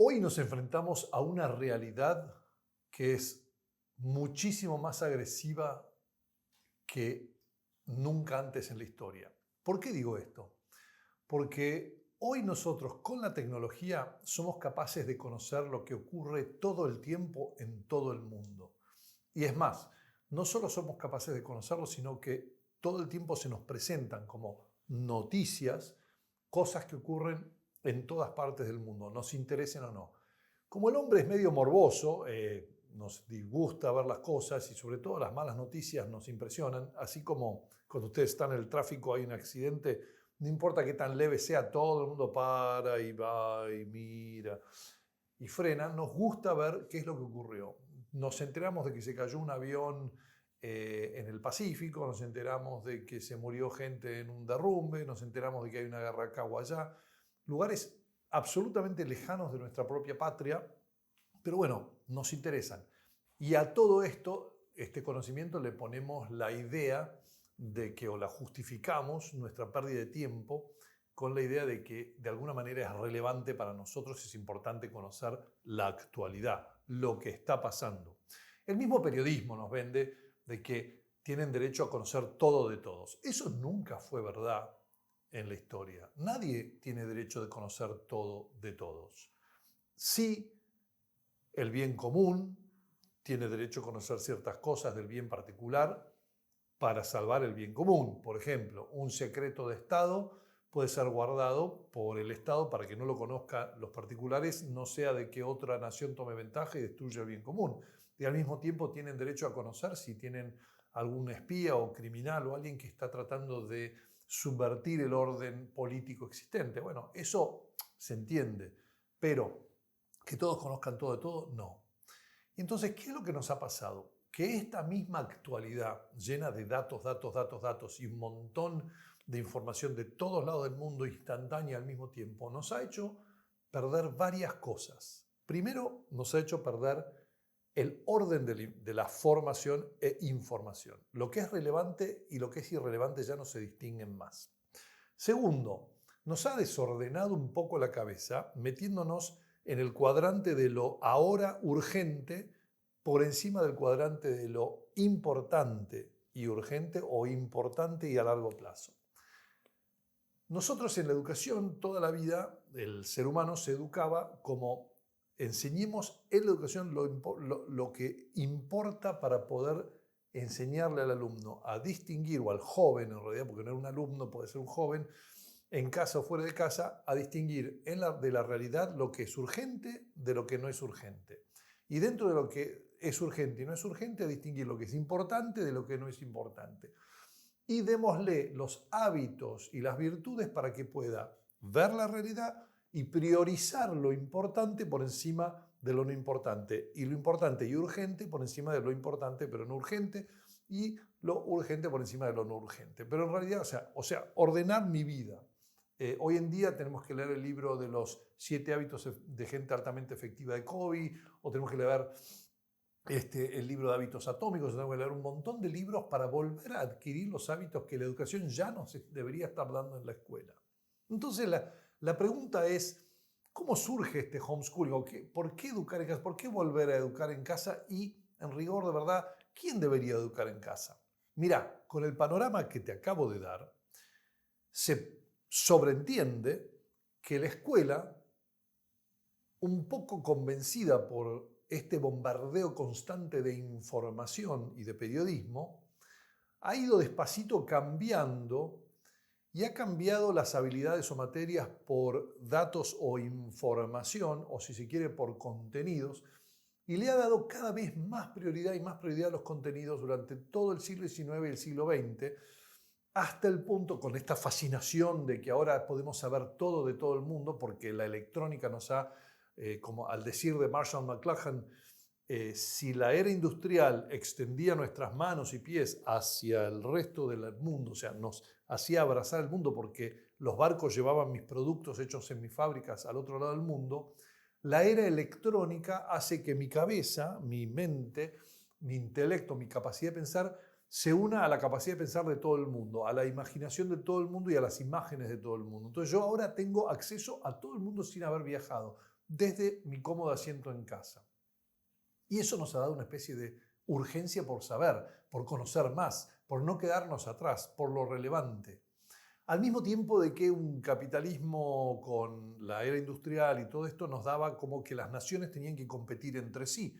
Hoy nos enfrentamos a una realidad que es muchísimo más agresiva que nunca antes en la historia. ¿Por qué digo esto? Porque hoy nosotros con la tecnología somos capaces de conocer lo que ocurre todo el tiempo en todo el mundo. Y es más, no solo somos capaces de conocerlo, sino que todo el tiempo se nos presentan como noticias, cosas que ocurren en todas partes del mundo, nos interesen o no. Como el hombre es medio morboso, nos disgusta ver las cosas y sobre todo las malas noticias nos impresionan, así como cuando ustedes están en el tráfico hay un accidente, no importa qué tan leve sea, todo el mundo para y va y mira y frena, nos gusta ver qué es lo que ocurrió. Nos enteramos de que se cayó un avión en el Pacífico, nos enteramos de que se murió gente en un derrumbe, nos enteramos de que hay una guerra acá o allá, lugares absolutamente lejanos de nuestra propia patria, pero bueno, nos interesan. Y a todo esto, este conocimiento le ponemos la idea de que, o la justificamos, nuestra pérdida de tiempo, con la idea de que de alguna manera es relevante para nosotros, es importante conocer la actualidad, lo que está pasando. El mismo periodismo nos vende de que tienen derecho a conocer todo de todos. Eso nunca fue verdad en la historia. Nadie tiene derecho de conocer todo de todos. Sí, el bien común tiene derecho a conocer ciertas cosas del bien particular para salvar el bien común. Por ejemplo, un secreto de Estado puede ser guardado por el Estado para que no lo conozcan los particulares, no sea de que otra nación tome ventaja y destruya el bien común. Y al mismo tiempo tienen derecho a conocer si tienen algún espía o criminal o alguien que está tratando de subvertir el orden político existente. Bueno, eso se entiende, pero que todos conozcan todo de todo, no. Y entonces, ¿qué es lo que nos ha pasado? Que esta misma actualidad llena de datos, datos, datos, datos y un montón de información de todos lados del mundo instantánea al mismo tiempo, nos ha hecho perder varias cosas. Primero, nos ha hecho perder el orden de la formación e información. Lo que es relevante y lo que es irrelevante ya no se distinguen más. Segundo, nos ha desordenado un poco la cabeza metiéndonos en el cuadrante de lo ahora urgente por encima del cuadrante de lo importante y urgente o importante y a largo plazo. Nosotros en la educación toda la vida el ser humano se educaba como enseñemos en la educación lo que importa para poder enseñarle al alumno a distinguir, o al joven en realidad, porque no era un alumno, puede ser un joven, en casa o fuera de casa, a distinguir de la realidad lo que es urgente de lo que no es urgente. Y dentro de lo que es urgente y no es urgente, a distinguir lo que es importante de lo que no es importante. Y démosle los hábitos y las virtudes para que pueda ver la realidad y priorizar lo importante por encima de lo no importante. Y lo importante y urgente por encima de lo importante pero no urgente. Y lo urgente por encima de lo no urgente. Pero en realidad, o sea ordenar mi vida. Hoy en día tenemos que leer el libro de los 7 hábitos de gente altamente efectiva de Covey, o tenemos que leer el libro de hábitos atómicos, tenemos que leer un montón de libros para volver a adquirir los hábitos que la educación ya nos debería estar dando en la escuela. Entonces la pregunta es, ¿cómo surge este homeschooling? ¿Por qué educar en casa? ¿Por qué volver a educar en casa? Y en rigor de verdad, ¿quién debería educar en casa? Mirá, con el panorama que te acabo de dar, se sobreentiende que la escuela, un poco convencida por este bombardeo constante de información y de periodismo, ha ido despacito cambiando y ha cambiado las habilidades o materias por datos o información, o si se quiere por contenidos, y le ha dado cada vez más prioridad y más prioridad a los contenidos durante todo el siglo XIX y el siglo XX, hasta el punto, con esta fascinación de que ahora podemos saber todo de todo el mundo, porque la electrónica nos ha, como al decir de Marshall McLuhan, si la era industrial extendía nuestras manos y pies hacia el resto del mundo, o sea, nos hacía abrazar el mundo porque los barcos llevaban mis productos hechos en mis fábricas al otro lado del mundo, la era electrónica hace que mi cabeza, mi mente, mi intelecto, mi capacidad de pensar se una a la capacidad de pensar de todo el mundo, a la imaginación de todo el mundo y a las imágenes de todo el mundo. Entonces yo ahora tengo acceso a todo el mundo sin haber viajado. desde mi cómodo asiento en casa. Y eso nos ha dado una especie de urgencia por saber, por conocer más, por no quedarnos atrás, por lo relevante. Al mismo tiempo de que un capitalismo con la era industrial y todo esto nos daba como que las naciones tenían que competir entre sí.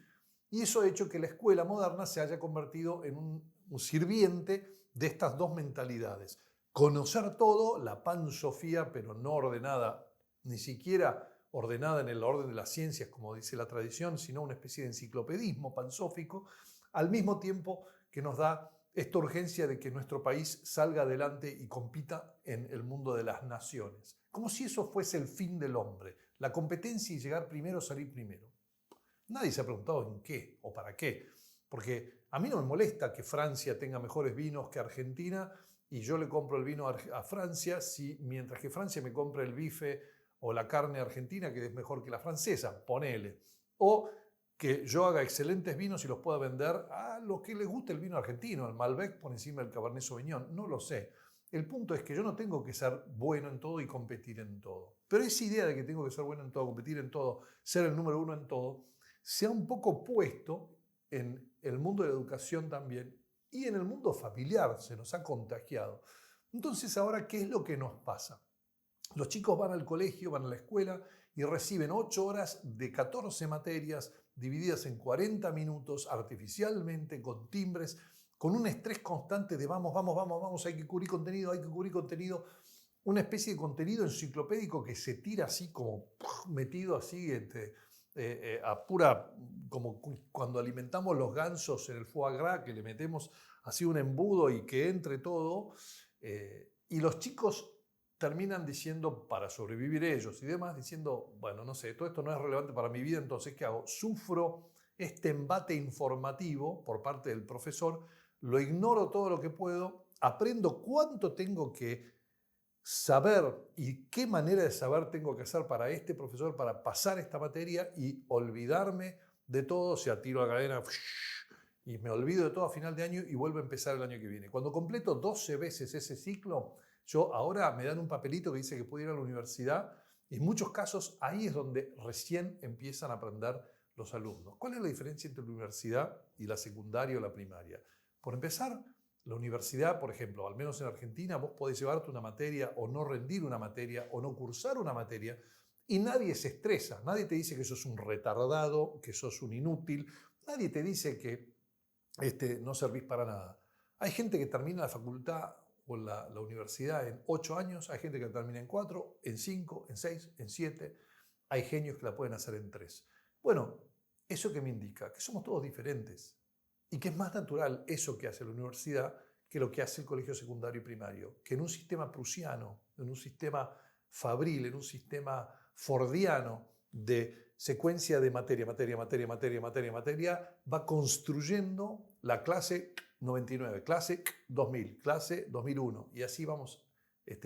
Y eso ha hecho que la escuela moderna se haya convertido en un sirviente de estas dos mentalidades. Conocer todo, la pansofía, pero no ordenada, ni siquiera ordenada en el orden de las ciencias, como dice la tradición, sino una especie de enciclopedismo pansófico, al mismo tiempo que nos da esta urgencia de que nuestro país salga adelante y compita en el mundo de las naciones. Como si eso fuese el fin del hombre, la competencia y llegar primero, salir primero. Nadie se ha preguntado en qué o para qué, porque a mí no me molesta que Francia tenga mejores vinos que Argentina y yo le compro el vino a Francia, mientras que Francia me compre el bife o la carne argentina que es mejor que la francesa, ponele. O que yo haga excelentes vinos y los pueda vender a los que les guste el vino argentino, el Malbec por encima del Cabernet Sauvignon, no lo sé. El punto es que yo no tengo que ser bueno en todo y competir en todo. Pero esa idea de que tengo que ser bueno en todo, competir en todo, ser el número uno en todo, se ha un poco puesto en el mundo de la educación también y en el mundo familiar, se nos ha contagiado. Entonces, ahora, ¿qué es lo que nos pasa? Los chicos van al colegio, van a la escuela y reciben 8 horas de 14 materias divididas en 40 minutos artificialmente, con timbres, con un estrés constante de vamos, hay que cubrir contenido, una especie de contenido enciclopédico que se tira así como metido así a pura, como cuando alimentamos los gansos en el foie gras, que le metemos así un embudo y que entre todo, y los chicos terminan diciendo, para sobrevivir ellos y demás, diciendo, bueno, no sé, todo esto no es relevante para mi vida, entonces, ¿qué hago? Sufro este embate informativo por parte del profesor, lo ignoro todo lo que puedo, aprendo cuánto tengo que saber y qué manera de saber tengo que hacer para este profesor para pasar esta materia y olvidarme de todo, o sea, tiro a cadena y me olvido de todo a final de año y vuelvo a empezar el año que viene. Cuando completo 12 veces ese ciclo, yo ahora me dan un papelito que dice que puedo ir a la universidad y en muchos casos ahí es donde recién empiezan a aprender los alumnos. ¿Cuál es la diferencia entre la universidad y la secundaria o la primaria? Por empezar, la universidad, por ejemplo, al menos en Argentina, vos podés llevarte una materia o no rendir una materia o no cursar una materia y nadie se estresa, nadie te dice que sos un retardado, que sos un inútil, nadie te dice que no servís para nada. Hay gente que termina la facultad o la universidad en 8 años, hay gente que termina en 4, en 5, en 6, en 7, hay genios que la pueden hacer en 3. Bueno, ¿eso qué me indica? Que somos todos diferentes. Y que es más natural eso que hace la universidad que lo que hace el colegio secundario y primario. Que en un sistema prusiano, en un sistema fabril, en un sistema fordiano de secuencia de materia, va construyendo la clase 99, clase 2000, clase 2001. Y así vamos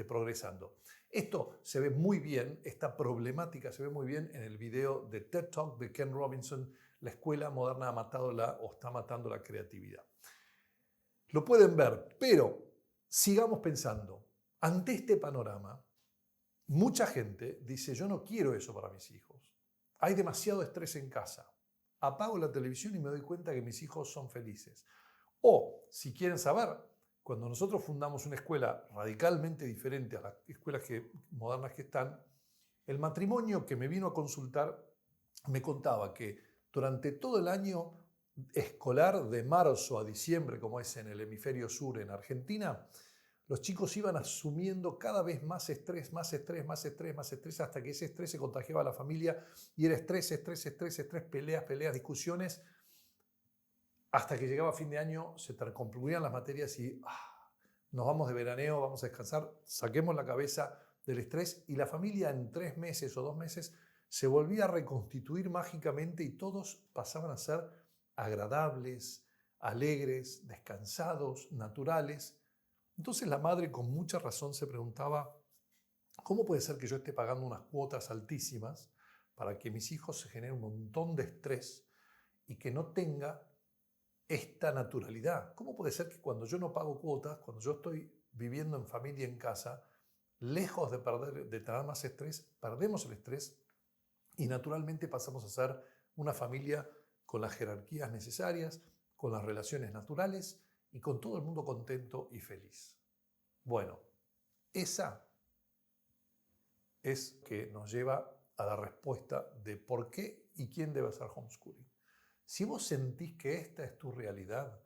progresando. Esto se ve muy bien, esta problemática se ve muy bien en el video de TED Talk de Ken Robinson, la escuela moderna ha matado o está matando la creatividad. Lo pueden ver, pero sigamos pensando. Ante este panorama, mucha gente dice, yo no quiero eso para mis hijos. Hay demasiado estrés en casa. Apago la televisión y me doy cuenta que mis hijos son felices. O, si quieren saber, cuando nosotros fundamos una escuela radicalmente diferente a las escuelas modernas que están, el matrimonio que me vino a consultar me contaba que durante todo el año escolar, de marzo a diciembre, como es en el hemisferio sur en Argentina, los chicos iban asumiendo cada vez más estrés, hasta que ese estrés se contagiaba a la familia y era estrés, peleas, discusiones, hasta que llegaba fin de año, se concluían las materias y nos vamos de veraneo, vamos a descansar, saquemos la cabeza del estrés y la familia en 3 meses o 2 meses se volvía a reconstituir mágicamente y todos pasaban a ser agradables, alegres, descansados, naturales. Entonces la madre con mucha razón se preguntaba, ¿cómo puede ser que yo esté pagando unas cuotas altísimas para que mis hijos se generen un montón de estrés y que no tenga esta naturalidad? ¿Cómo puede ser que cuando yo no pago cuotas, cuando yo estoy viviendo en familia en casa, lejos de tener más estrés, perdemos el estrés y naturalmente pasamos a ser una familia con las jerarquías necesarias, con las relaciones naturales y con todo el mundo contento y feliz. Bueno, esa es que nos lleva a la respuesta de por qué y quién debe hacer homeschooling. Si vos sentís que esta es tu realidad,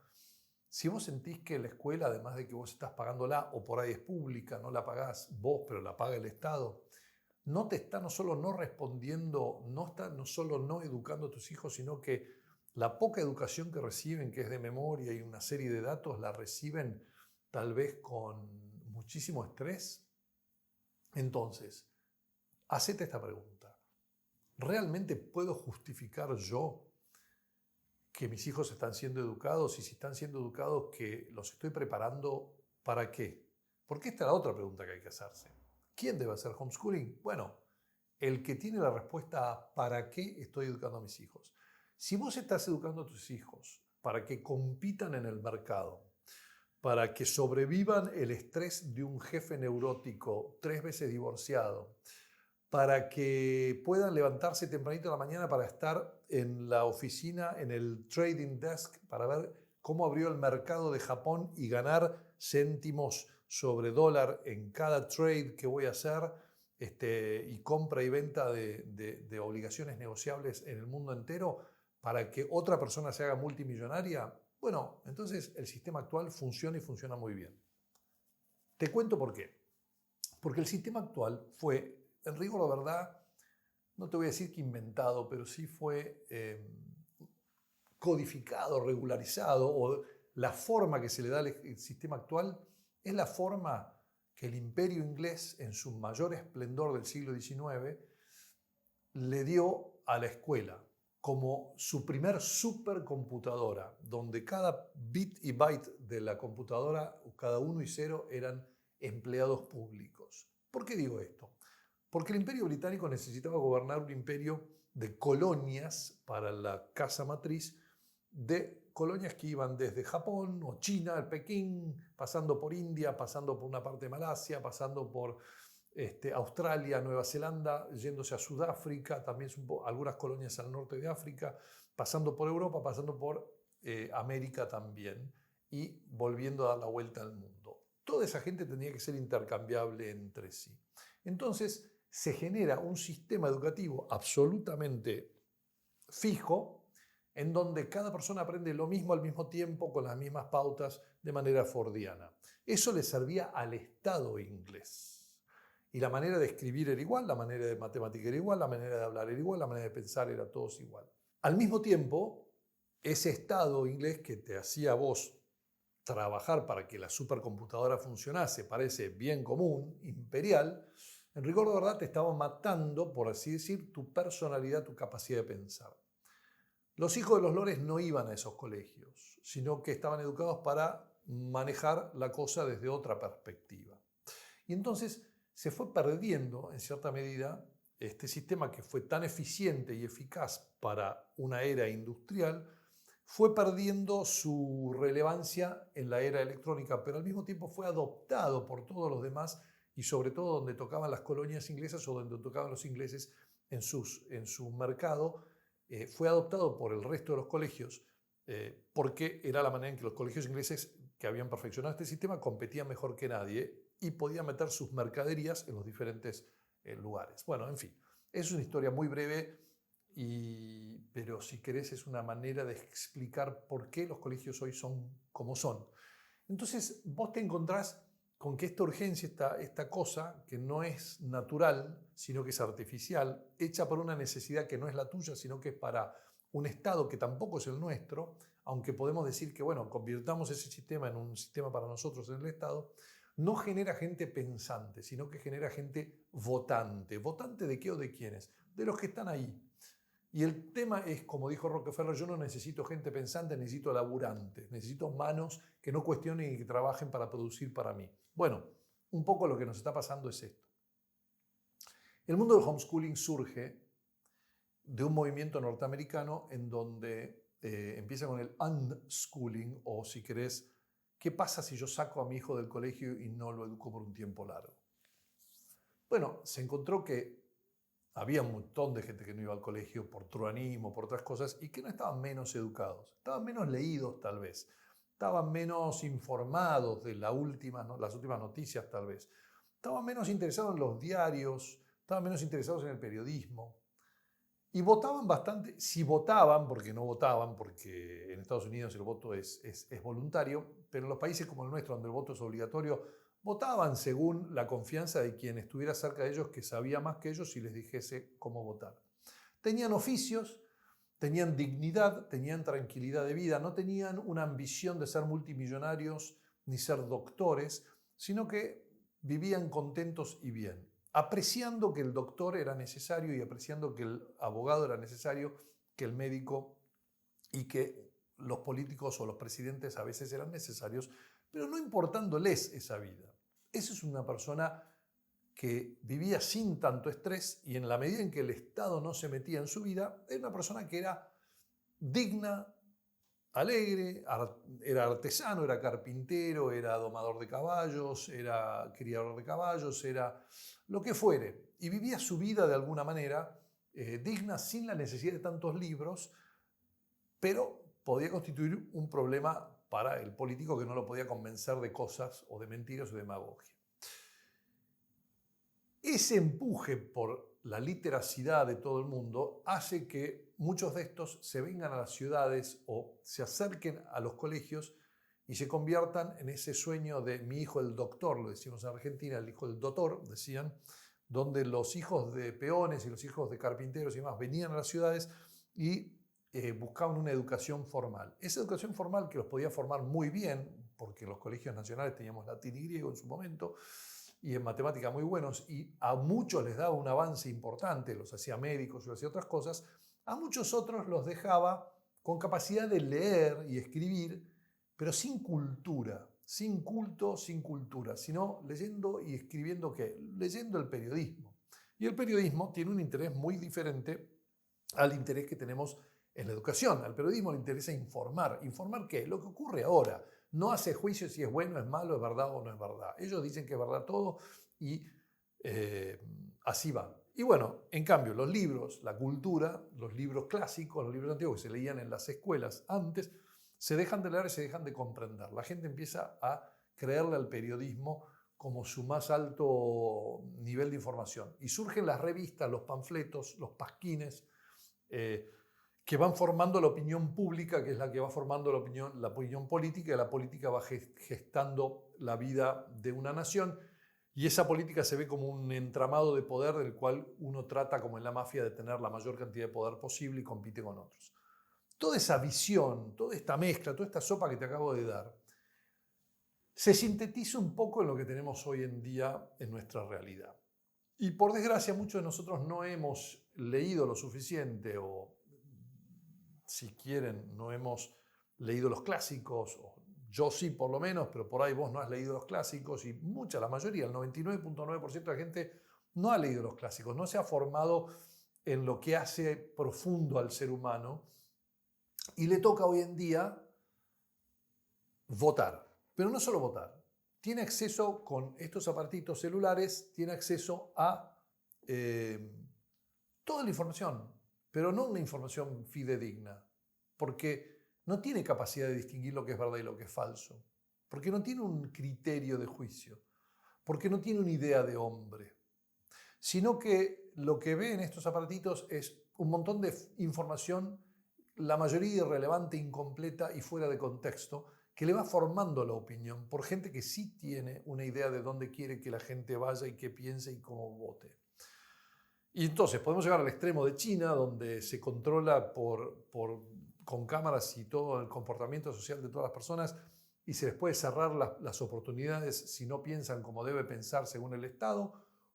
si vos sentís que la escuela, además de que vos estás pagándola, o por ahí es pública, no la pagás vos, pero la paga el Estado, no te está no solo no respondiendo, no está no solo no educando a tus hijos, sino que la poca educación que reciben, que es de memoria y una serie de datos, la reciben tal vez con muchísimo estrés. Entonces, hacete esta pregunta. ¿Realmente puedo justificar yo que mis hijos están siendo educados, y si están siendo educados, que los estoy preparando para qué? Porque esta es la otra pregunta que hay que hacerse. ¿Quién debe hacer homeschooling? Bueno, el que tiene la respuesta a ¿para qué estoy educando a mis hijos? Si vos estás educando a tus hijos para que compitan en el mercado, para que sobrevivan el estrés de un jefe neurótico 3 veces divorciado, para que puedan levantarse tempranito en la mañana para estar en la oficina, en el trading desk, para ver cómo abrió el mercado de Japón y ganar céntimos sobre dólar en cada trade que voy a hacer, y compra y venta de obligaciones negociables en el mundo entero, para que otra persona se haga multimillonaria. Bueno, entonces el sistema actual funciona y funciona muy bien. Te cuento por qué. Porque el sistema actual fue, en rigor de verdad, no te voy a decir que inventado, pero sí fue codificado, regularizado, o la forma que se le da al sistema actual es la forma que el imperio inglés, en su mayor esplendor del siglo XIX, le dio a la escuela como su primer supercomputadora, donde cada bit y byte de la computadora, cada 1 y 0, eran empleados públicos. ¿Por qué digo esto? Porque el imperio británico necesitaba gobernar un imperio de colonias para la casa matriz, de colonias que iban desde Japón o China, el Pekín, pasando por India, pasando por una parte de Malasia, pasando por Australia, Nueva Zelanda, yéndose a Sudáfrica, también algunas colonias al norte de África, pasando por Europa, pasando por América también, y volviendo a dar la vuelta al mundo. Toda esa gente tenía que ser intercambiable entre sí. Entonces se genera un sistema educativo absolutamente fijo, en donde cada persona aprende lo mismo al mismo tiempo, con las mismas pautas, de manera fordiana. Eso le servía al Estado inglés. Y la manera de escribir era igual, la manera de matemática era igual, la manera de hablar era igual, la manera de pensar era todos igual. Al mismo tiempo, ese Estado inglés que te hacía a vos trabajar para que la supercomputadora funcionase, para ese bien común, imperial, en rigor de verdad te estaba matando, por así decir, tu personalidad, tu capacidad de pensar. Los hijos de los lores no iban a esos colegios, sino que estaban educados para manejar la cosa desde otra perspectiva. Y entonces se fue perdiendo, en cierta medida, este sistema que fue tan eficiente y eficaz para una era industrial, fue perdiendo su relevancia en la era electrónica, pero al mismo tiempo fue adoptado por todos los demás, y sobre todo donde tocaban las colonias inglesas o donde tocaban los ingleses en su mercado, fue adoptado por el resto de los colegios, porque era la manera en que los colegios ingleses que habían perfeccionado este sistema competían mejor que nadie y podían meter sus mercaderías en los diferentes lugares. Bueno, en fin, es una historia muy breve, pero si querés es una manera de explicar por qué los colegios hoy son como son. Entonces vos te encontrás con que esta urgencia, esta cosa que no es natural, sino que es artificial, hecha por una necesidad que no es la tuya, sino que es para un Estado que tampoco es el nuestro, aunque podemos decir que, bueno, convirtamos ese sistema en un sistema para nosotros en el Estado, no genera gente pensante, sino que genera gente votante. ¿Votante de qué o de quiénes? De los que están ahí. Y el tema es, como dijo Rockefeller, yo no necesito gente pensante, necesito laburantes, necesito manos que no cuestionen y que trabajen para producir para mí. Bueno, un poco lo que nos está pasando es esto. El mundo del homeschooling surge de un movimiento norteamericano en donde empieza con el unschooling, o si querés, ¿qué pasa si yo saco a mi hijo del colegio y no lo educo por un tiempo largo? Bueno, se encontró que había un montón de gente que no iba al colegio por truanismo, por otras cosas, y que no estaban menos educados, estaban menos leídos tal vez, estaban menos informados de las últimas noticias tal vez, estaban menos interesados en los diarios, estaban menos interesados en el periodismo. Y votaban bastante, si votaban, porque no votaban, porque en Estados Unidos el voto es voluntario, pero en los países como el nuestro, donde el voto es obligatorio, votaban según la confianza de quien estuviera cerca de ellos, que sabía más que ellos y les dijese cómo votar. Tenían oficios, tenían dignidad, tenían tranquilidad de vida, no tenían una ambición de ser multimillonarios ni ser doctores, sino que vivían contentos y bien, apreciando que el doctor era necesario y apreciando que el abogado era necesario, que el médico y que los políticos o los presidentes a veces eran necesarios, pero no importándoles esa vida. Esa es una persona que vivía sin tanto estrés y en la medida en que el Estado no se metía en su vida, era una persona que era digna, alegre, era artesano, era carpintero, era domador de caballos, era criador de caballos, era lo que fuere. Y vivía su vida de alguna manera digna, sin la necesidad de tantos libros, pero podía constituir un problema para el político que no lo podía convencer de cosas o de mentiras o de demagogia. Ese empuje por la literacidad de todo el mundo hace que muchos de estos se vengan a las ciudades o se acerquen a los colegios y se conviertan en ese sueño de mi hijo el doctor, lo decimos en Argentina, el hijo del doctor, decían, donde los hijos de peones y los hijos de carpinteros y demás venían a las ciudades y buscaban una educación formal. Esa educación formal que los podía formar muy bien, porque en los colegios nacionales teníamos latín y griego en su momento, y en matemática muy buenos, y a muchos les daba un avance importante, los hacía médicos, los hacía otras cosas, a muchos otros los dejaba con capacidad de leer y escribir, pero sin cultura, sin culto, sin cultura, sino leyendo y escribiendo ¿qué? Leyendo el periodismo. Y el periodismo tiene un interés muy diferente al interés que tenemos en la educación. Al periodismo le interesa informar. ¿Informar qué? Lo que ocurre ahora. No hace juicio si es bueno, es malo, es verdad o no es verdad. Ellos dicen que es verdad todo y así va. Y bueno, en cambio, los libros, la cultura, los libros clásicos, los libros antiguos que se leían en las escuelas antes, se dejan de leer y se dejan de comprender. La gente empieza a creerle al periodismo como su más alto nivel de información. Y surgen las revistas, los panfletos, los pasquines, que van formando la opinión pública, que es la que va formando la opinión política, y la política va gestando la vida de una nación, y esa política se ve como un entramado de poder del cual uno trata, como en la mafia, de tener la mayor cantidad de poder posible y compite con otros. Toda esa visión, toda esta mezcla, toda esta sopa que te acabo de dar, se sintetiza un poco en lo que tenemos hoy en día en nuestra realidad. Y por desgracia muchos de nosotros no hemos leído lo suficiente o, si quieren, no hemos leído los clásicos, o yo sí por lo menos, pero por ahí vos no has leído los clásicos y la mayoría, el 99.9% de la gente no ha leído los clásicos, no se ha formado en lo que hace profundo al ser humano y le toca hoy en día votar. Pero no solo votar, tiene acceso con estos aparatitos celulares, tiene acceso a toda la información, pero no una información fidedigna, porque no tiene capacidad de distinguir lo que es verdad y lo que es falso, porque no tiene un criterio de juicio, porque no tiene una idea de hombre, sino que lo que ve en estos aparatitos es un montón de información, la mayoría irrelevante, incompleta y fuera de contexto, que le va formando la opinión por gente que sí tiene una idea de dónde quiere que la gente vaya y qué piense y cómo vote. Y entonces podemos llegar al extremo de China, donde se controla con cámaras y todo el comportamiento social de todas las personas y se les puede cerrar las oportunidades si no piensan como debe pensar según el Estado,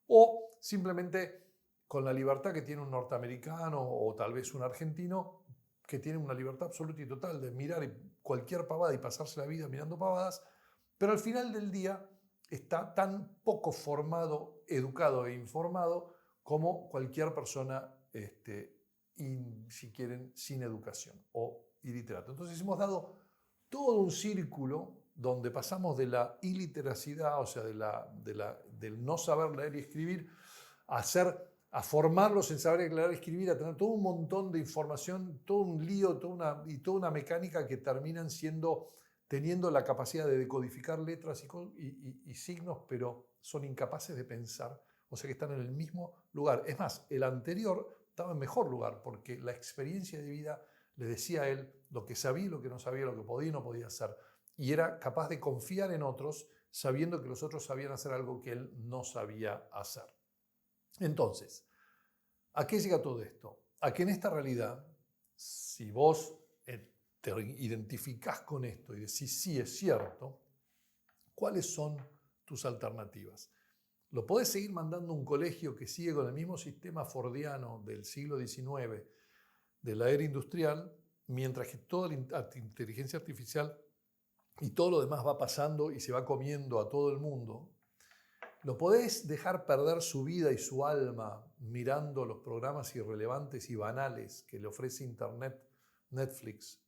o simplemente con la libertad que tiene un norteamericano o tal vez un argentino, que tiene una libertad absoluta y total de mirar cualquier pavada y pasarse la vida mirando pavadas, pero al final del día está tan poco formado, educado e informado como cualquier persona, si quieren, sin educación o iliterato. Entonces hemos dado todo un círculo donde pasamos de la iliteracidad, o sea, del no saber leer y escribir, a ser a formarlos en saber declarar, escribir, a tener todo un montón de información, todo un lío, toda una mecánica que terminan teniendo la capacidad de decodificar letras y signos, pero son incapaces de pensar, o sea que están en el mismo lugar. Es más, el anterior estaba en mejor lugar, porque la experiencia de vida le decía a él lo que sabía y lo que no sabía, lo que podía y no podía hacer. Y era capaz de confiar en otros, sabiendo que los otros sabían hacer algo que él no sabía hacer. Entonces, ¿a qué llega todo esto? A que en esta realidad, si vos te identificás con esto y decís, sí, es cierto, ¿cuáles son tus alternativas? Lo podés seguir mandando a un colegio que sigue con el mismo sistema fordiano del siglo XIX, de la era industrial, mientras que toda la inteligencia artificial y todo lo demás va pasando y se va comiendo a todo el mundo. Lo podés dejar perder su vida y su alma mirando los programas irrelevantes y banales que le ofrece Internet, Netflix,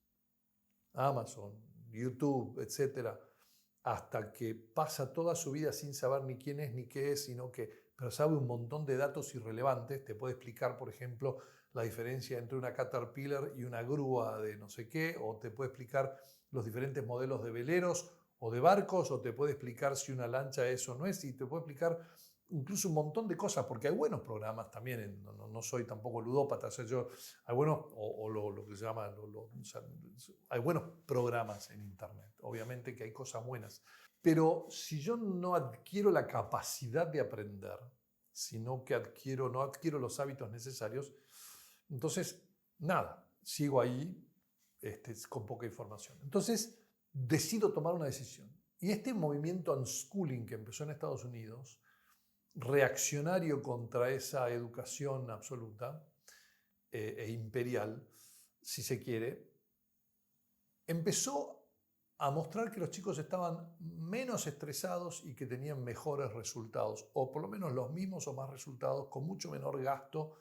Amazon, YouTube, etc., hasta que pasa toda su vida sin saber ni quién es ni qué es, pero sabe un montón de datos irrelevantes. Te puede explicar, por ejemplo, la diferencia entre una Caterpillar y una grúa de no sé qué, o te puede explicar los diferentes modelos de veleros o de barcos, o te puede explicar si una lancha es o no es, y te puede explicar incluso un montón de cosas, porque hay buenos programas también, no soy tampoco ludópata, o sea, hay buenos, lo que se llama, o sea, hay buenos programas en Internet, obviamente que hay cosas buenas, pero si yo no adquiero la capacidad de aprender, sino que no adquiero los hábitos necesarios, entonces, nada, sigo ahí con poca información. Entonces, decido tomar una decisión. Y este movimiento unschooling que empezó en Estados Unidos, reaccionario contra esa educación absoluta e imperial, si se quiere, empezó a mostrar que los chicos estaban menos estresados y que tenían mejores resultados, o por lo menos los mismos o más resultados, con mucho menor gasto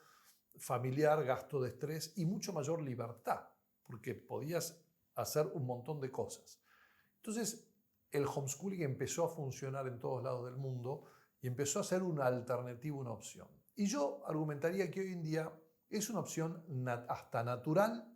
familiar, gasto de estrés y mucho mayor libertad, porque podías hacer un montón de cosas. Entonces, el homeschooling empezó a funcionar en todos lados del mundo y empezó a ser una alternativa, una opción. Y yo argumentaría que hoy en día es una opción hasta natural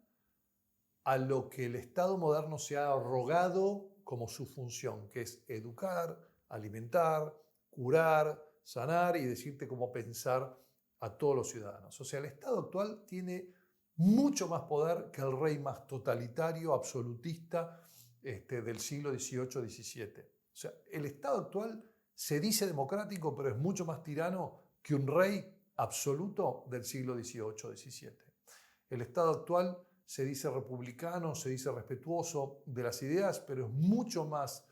a lo que el Estado moderno se ha arrogado como su función, que es educar, alimentar, curar, sanar y decirte cómo pensar a todos los ciudadanos. O sea, el Estado actual tiene mucho más poder que el rey más totalitario, absolutista del siglo XVIII-XVII. O sea, el Estado actual se dice democrático, pero es mucho más tirano que un rey absoluto del siglo XVIII-XVII. El Estado actual se dice republicano, se dice respetuoso de las ideas, pero es mucho más,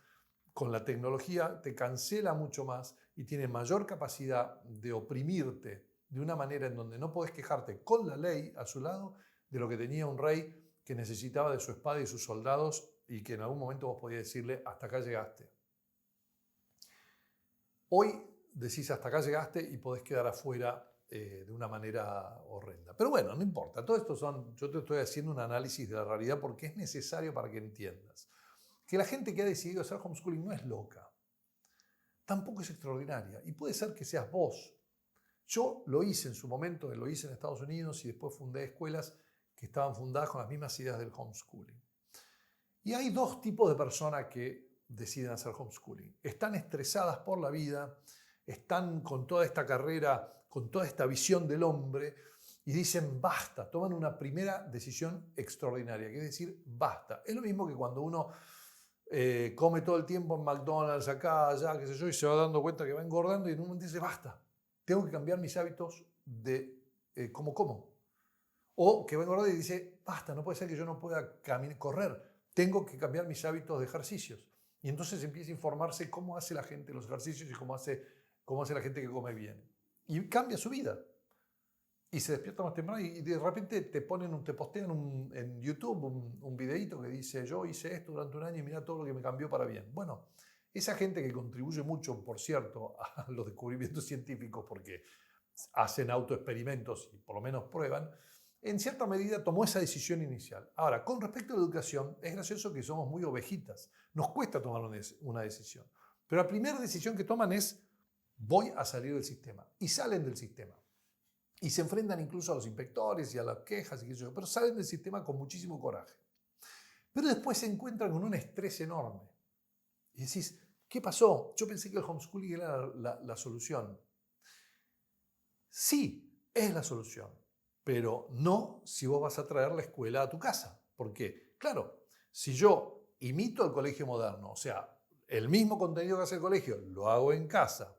con la tecnología, te cancela mucho más y tiene mayor capacidad de oprimirte de una manera en donde no podés quejarte con la ley a su lado de lo que tenía un rey que necesitaba de su espada y sus soldados y que en algún momento vos podías decirle, hasta acá llegaste. Hoy decís, hasta acá llegaste y podés quedar afuera de una manera horrenda. Pero bueno, no importa. Todo esto yo te estoy haciendo un análisis de la realidad porque es necesario para que entiendas que la gente que ha decidido hacer homeschooling no es loca. Tampoco es extraordinaria. Y puede ser que seas vos. Yo lo hice en su momento, lo hice en Estados Unidos y después fundé escuelas que estaban fundadas con las mismas ideas del homeschooling. Y hay dos tipos de personas que deciden hacer homeschooling. Están estresadas por la vida, están con toda esta carrera, con toda esta visión del hombre y dicen basta, toman una primera decisión extraordinaria, que es decir, basta. Es lo mismo que cuando uno come todo el tiempo en McDonald's, acá, allá, qué sé yo, y se va dando cuenta que va engordando y en un momento dice basta, tengo que cambiar mis hábitos de cómo como. O que va engordando y dice basta, no puede ser que yo no pueda correr, tengo que cambiar mis hábitos de ejercicios. Y entonces empieza a informarse cómo hace la gente los ejercicios y cómo hace la gente que come bien. Y cambia su vida. Y se despierta más temprano y de repente te postean en YouTube un videíto que dice yo hice esto durante un año y mira todo lo que me cambió para bien. Bueno, esa gente que contribuye mucho, por cierto, a los descubrimientos científicos porque hacen autoexperimentos y por lo menos prueban, en cierta medida tomó esa decisión inicial. Ahora, con respecto a la educación, es gracioso que somos muy ovejitas. Nos cuesta tomar una decisión. Pero la primera decisión que toman es voy a salir del sistema. Y salen del sistema. Y se enfrentan incluso a los inspectores y a las quejas, y qué sé yo, pero salen del sistema con muchísimo coraje. Pero después se encuentran con un estrés enorme. Y decís, ¿qué pasó? Yo pensé que el homeschooling era la solución. Sí, es la solución, pero no si vos vas a traer la escuela a tu casa. ¿Por qué? Claro, si yo imito el colegio moderno, o sea, el mismo contenido que hace el colegio, lo hago en casa.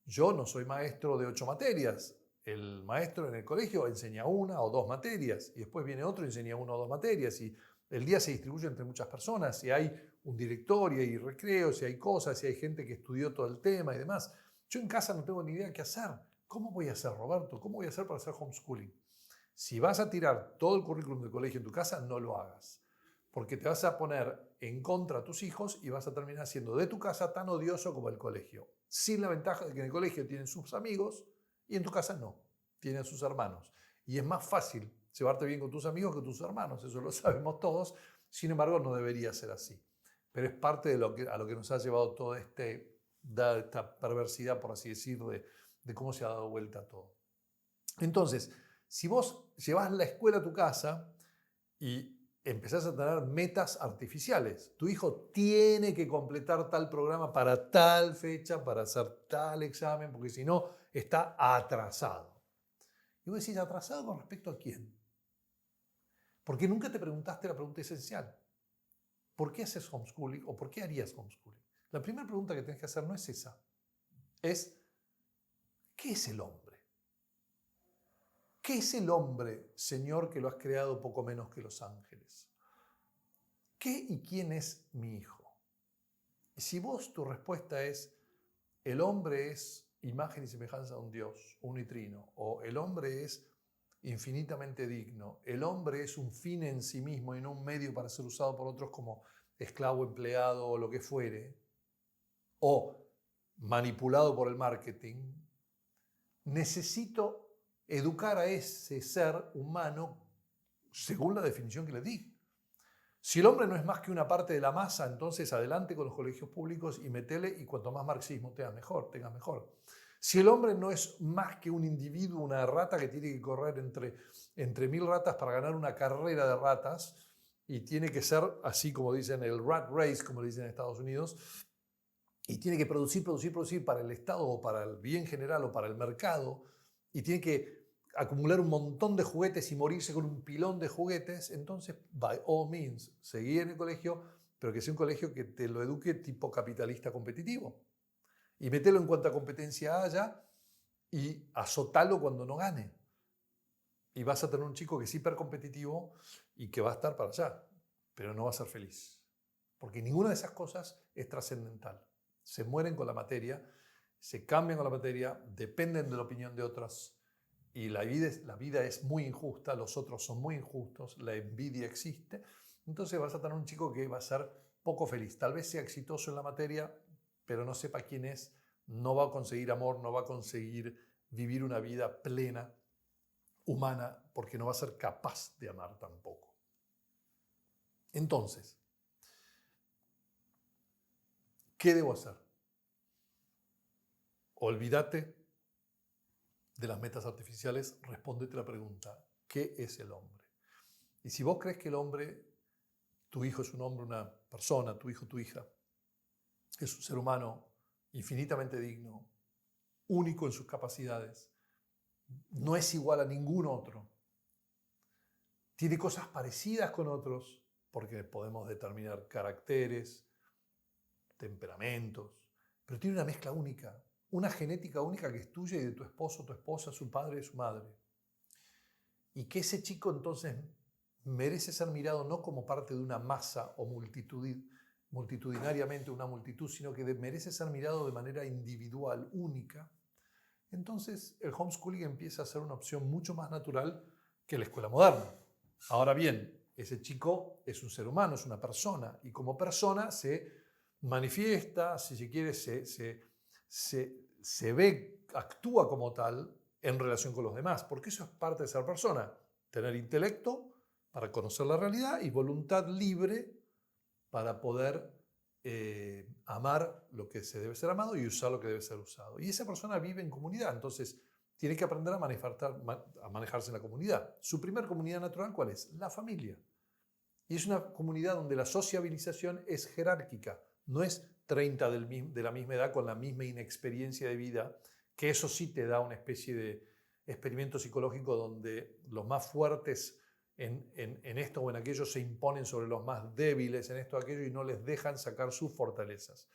Yo no soy maestro de 8 materias. El maestro en el colegio enseña 1 o 2 materias y después viene otro y enseña 1 o 2 materias y el día se distribuye entre muchas personas. Si hay un directorio, y hay recreos, si hay cosas, si hay gente que estudió todo el tema y demás. Yo en casa no tengo ni idea qué hacer. ¿Cómo voy a hacer, Roberto? ¿Cómo voy a hacer para hacer homeschooling? Si vas a tirar todo el currículum del colegio en tu casa, no lo hagas. Porque te vas a poner en contra a tus hijos y vas a terminar siendo de tu casa tan odioso como el colegio. Sin la ventaja de que en el colegio tienen sus amigos y en tu casa no, tienen sus hermanos. Y es más fácil llevarte bien con tus amigos que tus hermanos, eso lo sabemos todos. Sin embargo, no debería ser así. Pero es parte de a lo que nos ha llevado toda esta perversidad, por así decir, de cómo se ha dado vuelta todo. Entonces, si vos llevas la escuela a tu casa y empezás a tener metas artificiales, tu hijo tiene que completar tal programa para tal fecha, para hacer tal examen, porque si no, está atrasado. Y vos decís, ¿atrasado con respecto a quién? Porque nunca te preguntaste la pregunta esencial. ¿Por qué haces homeschooling o por qué harías homeschooling? La primera pregunta que tenés que hacer no es esa. Es, ¿qué es el hombre? ¿Qué es el hombre, Señor, que lo has creado poco menos que los ángeles? ¿Qué y quién es mi hijo? Y si vos tu respuesta es, el hombre es imagen y semejanza de un Dios unitrino, o el hombre es infinitamente digno, el hombre es un fin en sí mismo y no un medio para ser usado por otros como esclavo, empleado o lo que fuere, o manipulado por el marketing, necesito educar a ese ser humano según la definición que le di. Si el hombre no es más que una parte de la masa, entonces adelante con los colegios públicos y metele, y cuanto más marxismo tengas mejor. Si el hombre no es más que un individuo, una rata que tiene que correr entre 1000 ratas para ganar una carrera de ratas, y tiene que ser, así como dicen, el rat race, como le dicen en Estados Unidos, y tiene que producir para el Estado o para el bien general o para el mercado, y tiene que acumular un montón de juguetes y morirse con un pilón de juguetes, entonces, by all means, seguí en el colegio, pero que sea un colegio que te lo eduque tipo capitalista competitivo. Y mételo en cuanta competencia haya y azotalo cuando no gane. Y vas a tener un chico que es hipercompetitivo y que va a estar para allá, pero no va a ser feliz. Porque ninguna de esas cosas es trascendental. Se mueren con la materia, se cambian con la materia, dependen de la opinión de otras. Y la vida es muy injusta, los otros son muy injustos, la envidia existe. Entonces vas a tener un chico que va a ser poco feliz. Tal vez sea exitoso en la materia, pero no sepa quién es, no va a conseguir amor, no va a conseguir vivir una vida plena, humana, porque no va a ser capaz de amar tampoco. Entonces, ¿qué debo hacer? Olvídate de las metas artificiales, respóndete la pregunta, ¿qué es el hombre? Y si vos crees que el hombre, tu hijo es un hombre, una persona, tu hijo, tu hija, es un ser humano infinitamente digno, único en sus capacidades, no es igual a ningún otro, tiene cosas parecidas con otros, porque podemos determinar caracteres, temperamentos, pero tiene una mezcla única, una genética única que es tuya y de tu esposo, tu esposa, su padre y su madre. Y que ese chico entonces merece ser mirado no como parte de una masa o multitudinariamente una multitud, sino que merece ser mirado de manera individual, única. Entonces el homeschooling empieza a ser una opción mucho más natural que la escuela moderna. Ahora bien, ese chico es un ser humano, es una persona, y como persona se manifiesta, si se quiere, se ve, actúa como tal en relación con los demás, porque eso es parte de ser persona, tener intelecto para conocer la realidad y voluntad libre para poder amar lo que se debe ser amado y usar lo que debe ser usado. Y esa persona vive en comunidad, entonces tiene que aprender a manejarse en la comunidad. Su primer comunidad natural, ¿cuál es? La familia. Y es una comunidad donde la sociabilización es jerárquica, no es 30 de la misma edad con la misma inexperiencia de vida, que eso sí te da una especie de experimento psicológico donde los más fuertes en esto o en aquello se imponen sobre los más débiles en esto o aquello y no les dejan sacar sus fortalezas.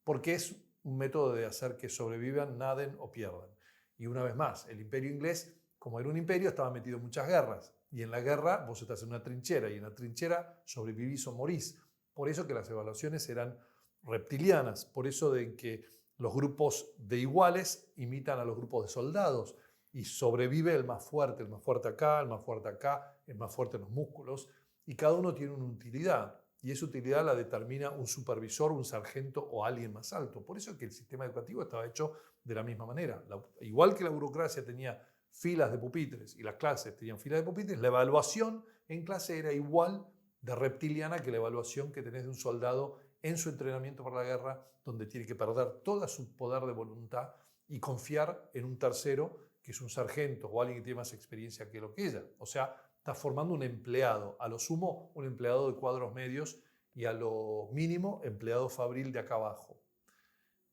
Porque es un método de hacer que sobrevivan, naden o pierdan. Y una vez más, el imperio inglés, como era un imperio, estaba metido en muchas guerras. Y en la guerra vos estás en una trinchera y en la trinchera sobrevivís o morís. Por eso que las evaluaciones eran reptilianas, por eso de que los grupos de iguales imitan a los grupos de soldados y sobrevive el más fuerte acá, el más fuerte acá, el más fuerte en los músculos, y cada uno tiene una utilidad, y esa utilidad la determina un supervisor, un sargento o alguien más alto. Por eso es que el sistema educativo estaba hecho de la misma manera. Igual que la burocracia tenía filas de pupitres y las clases tenían filas de pupitres, la evaluación en clase era igual de reptiliana que la evaluación que tenés de un soldado en su entrenamiento para la guerra, donde tiene que perder todo su poder de voluntad y confiar en un tercero, que es un sargento o alguien que tiene más experiencia que lo que ella. O sea, está formando un empleado, a lo sumo un empleado de cuadros medios y a lo mínimo empleado fabril de acá abajo.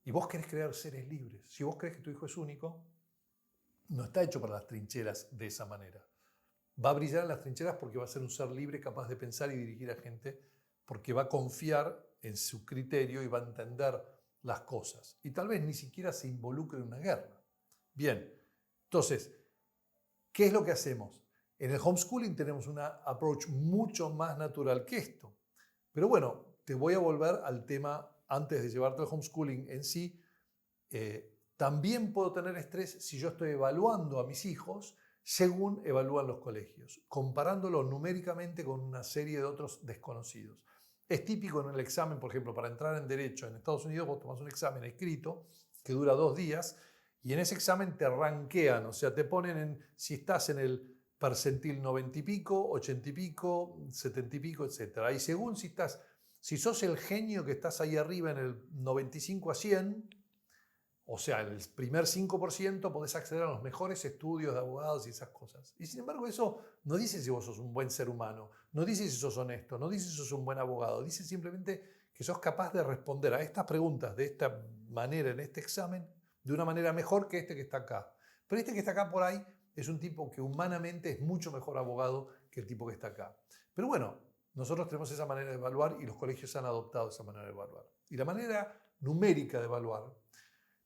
Y vos querés crear seres libres. Si vos crees que tu hijo es único, no está hecho para las trincheras de esa manera. Va a brillar en las trincheras porque va a ser un ser libre capaz de pensar y dirigir a gente, porque va a confiar en su criterio y va a entender las cosas. Y tal vez ni siquiera se involucre en una guerra. Bien, entonces, ¿qué es lo que hacemos? En el homeschooling tenemos un approach mucho más natural que esto. Pero bueno, te voy a volver al tema antes de llevarte al homeschooling en sí. También puedo tener estrés si yo estoy evaluando a mis hijos según evalúan los colegios, comparándolo numéricamente con una serie de otros desconocidos. Es típico en el examen, por ejemplo, para entrar en Derecho en Estados Unidos, vos tomás un examen escrito que dura 2 días y en ese examen te rankean, o sea, te ponen si estás en el percentil 90 y pico, 80 y pico, 70 y pico, etc. Y según si sos el genio que estás ahí arriba en el 95 a 100, o sea, el primer 5% podés acceder a los mejores estudios de abogados y esas cosas. Y sin embargo eso no dice si vos sos un buen ser humano, no dice si sos honesto, no dice si sos un buen abogado, dice simplemente que sos capaz de responder a estas preguntas de esta manera en este examen de una manera mejor que este que está acá. Pero este que está acá por ahí es un tipo que humanamente es mucho mejor abogado que el tipo que está acá. Pero bueno, nosotros tenemos esa manera de evaluar y los colegios han adoptado esa manera de evaluar. Y la manera numérica de evaluar